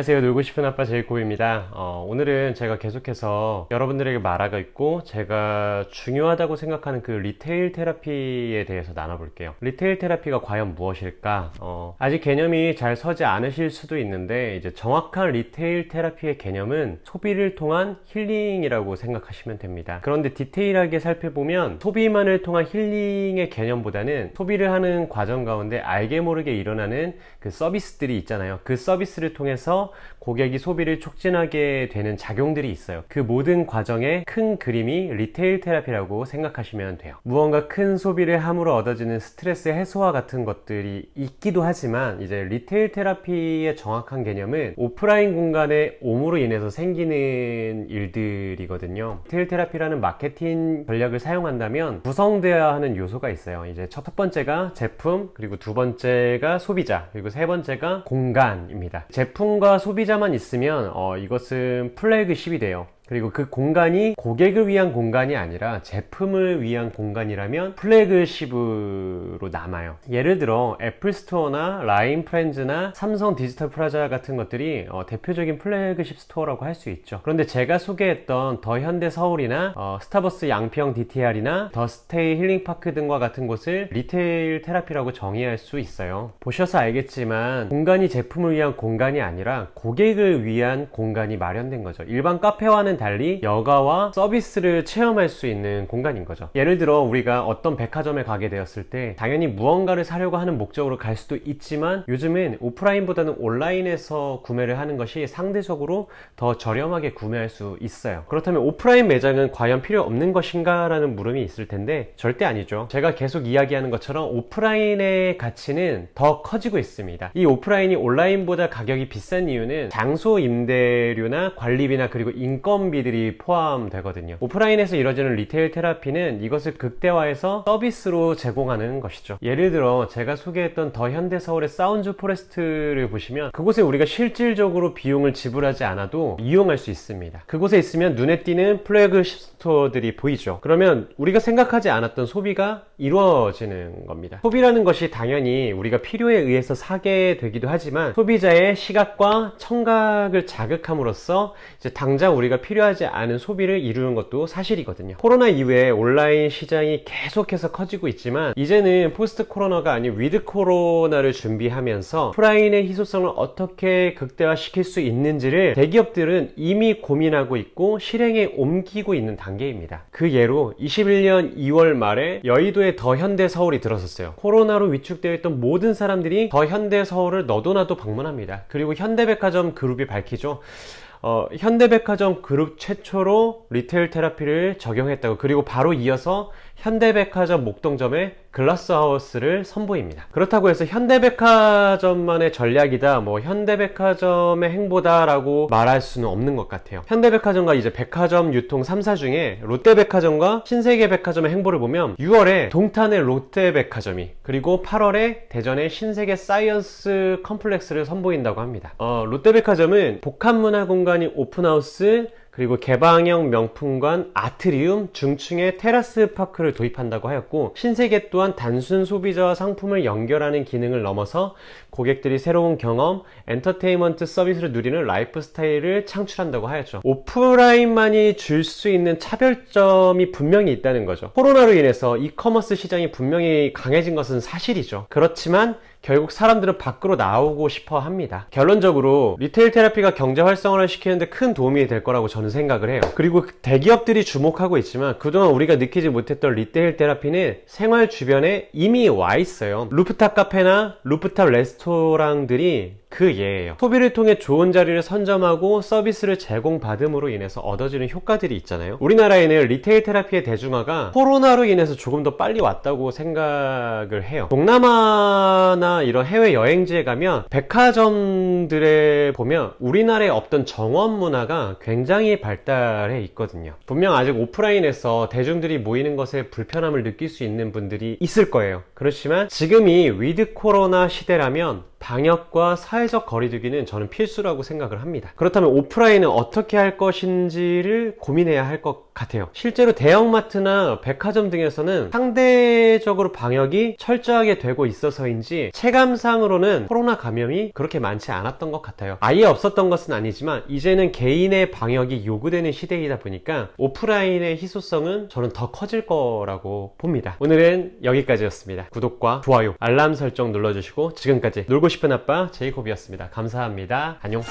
안녕하세요. 놀고 싶은 아빠 제이콥입니다. 오늘은 제가 계속해서 여러분들에게 말하고 있고 제가 중요하다고 생각하는 그 리테일 테라피에 대해서 나눠볼게요. 리테일 테라피가 과연 무엇일까? 아직 개념이 잘 서지 않으실 수도 있는데 이제 정확한 리테일 테라피의 개념은 소비를 통한 힐링이라고 생각하시면 됩니다. 그런데 디테일하게 살펴보면 소비만을 통한 힐링의 개념보다는 소비를 하는 과정 가운데 알게 모르게 일어나는 그 서비스들이 있잖아요. 그 서비스를 통해서 고객이 소비를 촉진하게 되는 작용들이 있어요. 그 모든 과정의 큰 그림이 리테일 테라피라고 생각하시면 돼요. 무언가 큰 소비를 함으로 얻어지는 스트레스 해소와 같은 것들이 있기도 하지만 이제 리테일 테라피의 정확한 개념은 오프라인 공간의 옴으로 인해서 생기는 일들이거든요. 리테일 테라피라는 마케팅 전략을 사용한다면 구성되어야 하는 요소가 있어요. 이제 첫 번째가 제품, 그리고 두 번째가 소비자, 그리고 세 번째가 공간입니다. 제품과 소비자만 있으면 이것은 플래그십이 돼요. 그리고 그 공간이 고객을 위한 공간이 아니라 제품을 위한 공간이라면 플래그십으로 남아요. 예를 들어 애플 스토어나 라인 프렌즈나 삼성 디지털 프라자 같은 것들이 대표적인 플래그십 스토어라고 할 수 있죠. 그런데 제가 소개했던 더 현대 서울이나 스타벅스 양평 DTR이나 더 스테이 힐링파크 등과 같은 곳을 리테일 테라피라고 정의할 수 있어요. 보셔서 알겠지만 공간이 제품을 위한 공간이 아니라 고객을 위한 공간이 마련된 거죠. 일반 카페와는 달리 여가와 서비스를 체험할 수 있는 공간인 거죠. 예를 들어 우리가 어떤 백화점에 가게 되었을 때 당연히 무언가를 사려고 하는 목적으로 갈 수도 있지만 요즘은 오프라인보다는 온라인에서 구매를 하는 것이 상대적으로 더 저렴하게 구매할 수 있어요. 그렇다면 오프라인 매장은 과연 필요 없는 것인가 라는 물음이 있을 텐데 절대 아니죠. 제가 계속 이야기하는 것처럼 오프라인의 가치는 더 커지고 있습니다. 이 오프라인이 온라인보다 가격이 비싼 이유는 장소 임대료나 관리비나 그리고 인건비들이 포함되거든요. 오프라인에서 이루어지는 리테일 테라피는 이것을 극대화해서 서비스로 제공하는 것이죠. 예를 들어 제가 소개했던 더 현대서울의 사운즈 포레스트를 보시면 그곳에 우리가 실질적으로 비용을 지불하지 않아도 이용할 수 있습니다. 그곳에 있으면 눈에 띄는 플래그십 스토어들이 보이죠. 그러면 우리가 생각하지 않았던 소비가 이루어지는 겁니다. 소비라는 것이 당연히 우리가 필요에 의해서 사게 되기도 하지만 소비자의 시각과 청각을 자극함으로써 이제 당장 우리가 필요하지 않은 소비를 이루는 것도 사실이거든요. 코로나 이후에 온라인 시장이 계속해서 커지고 있지만 이제는 포스트 코로나가 아닌 위드 코로나를 준비하면서 오프라인의 희소성을 어떻게 극대화시킬 수 있는지를 대기업들은 이미 고민하고 있고 실행에 옮기고 있는 단계입니다. 그 예로 21년 2월 말에 여의도에 더 현대 서울이 들어섰어요. 코로나로 위축되어 있던 모든 사람들이 더 현대 서울을 너도나도 방문합니다. 그리고 현대백화점 그룹이 밝히죠. 현대백화점 그룹 최초로 리테일 테라피를 적용했다고. 그리고 바로 이어서 현대백화점 목동점에 글라스하우스를 선보입니다. 그렇다고 해서 현대백화점만의 전략이다, 현대백화점의 행보다 라고 말할 수는 없는 것 같아요. 현대백화점과 이제 백화점 유통 3사 중에 롯데백화점과 신세계백화점의 행보를 보면 6월에 동탄의 롯데백화점이, 그리고 8월에 대전의 신세계 사이언스 컴플렉스를 선보인다고 합니다. 롯데백화점은 복합문화공간인 오픈하우스, 그리고 개방형 명품관 아트리움, 중층의 테라스 파크를 도입한다고 하였고, 신세계 또한 단순 소비자와 상품을 연결하는 기능을 넘어서 고객들이 새로운 경험, 엔터테인먼트 서비스를 누리는 라이프 스타일을 창출한다고 하였죠. 오프라인만이 줄 수 있는 차별점이 분명히 있다는 거죠. 코로나로 인해서 이커머스 시장이 분명히 강해진 것은 사실이죠. 그렇지만 결국 사람들은 밖으로 나오고 싶어 합니다. 결론적으로 리테일 테라피가 경제 활성화를 시키는데 큰 도움이 될 거라고 저는 생각을 해요. 그리고 대기업들이 주목하고 있지만 그동안 우리가 느끼지 못했던 리테일 테라피는 생활 주변에 이미 와 있어요. 루프탑 카페나 루프탑 레스토랑들이 그 예예요. 소비를 통해 좋은 자리를 선점하고 서비스를 제공받음으로 인해서 얻어지는 효과들이 있잖아요. 우리나라에는 리테일 테라피의 대중화가 코로나로 인해서 조금 더 빨리 왔다고 생각을 해요. 동남아나 이런 해외 여행지에 가면 백화점들에 보면 우리나라에 없던 정원 문화가 굉장히 발달해 있거든요. 분명 아직 오프라인에서 대중들이 모이는 것에 불편함을 느낄 수 있는 분들이 있을 거예요. 그렇지만 지금이 위드 코로나 시대라면 방역과 사회적 거리두기는 저는 필수라고 생각을 합니다. 그렇다면 오프라인은 어떻게 할 것인지를 고민해야 할 것 같아요. 실제로 대형마트나 백화점 등에서는 상대적으로 방역이 철저하게 되고 있어서인지 체감상으로는 코로나 감염이 그렇게 많지 않았던 것 같아요. 아예 없었던 것은 아니지만 이제는 개인의 방역이 요구되는 시대이다 보니까 오프라인의 희소성은 저는 더 커질 거라고 봅니다. 오늘은 여기까지였습니다. 구독과 좋아요, 알람 설정 눌러주시고 지금까지 놀고 싶은 아빠 제이콥이었습니다. 감사합니다. 안녕.